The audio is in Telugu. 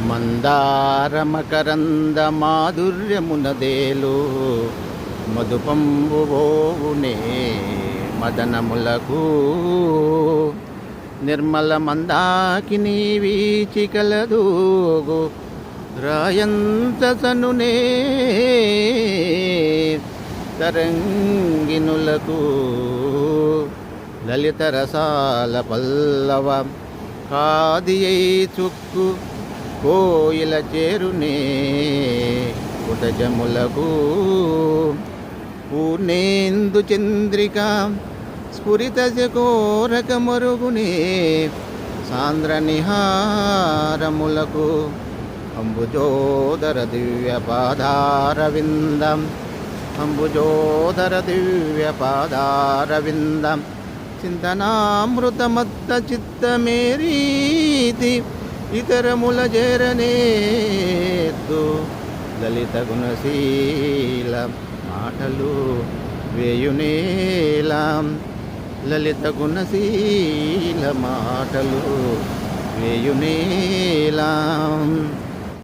మందారమకరంద మాధుర్యమునదేలు మధుపంబువోవునే మదనములకు నిర్మల మందాకిని వీచికలదూగు రాయంతసనునే తరంగినులకు లలిత రసాల పల్లవ కాదియై చుక్కు కోయిల చేరునే కుటజములకు పూర్ణేందు చంద్రిక స్ఫురిత కోరక మరుగునే సాంద్ర నిహారములకు అంబుజోదర దివ్య పాదారవిందం అంబుజోదర దివ్య పాదారవిందం చింతనామృతమత్త చిత్తమేరీతి ఇతరముల చేరనేద్దు లలిత గుణశీల మాటలు వేయునేలాం లలిత గుణశీల మాటలు వేయునేలాం.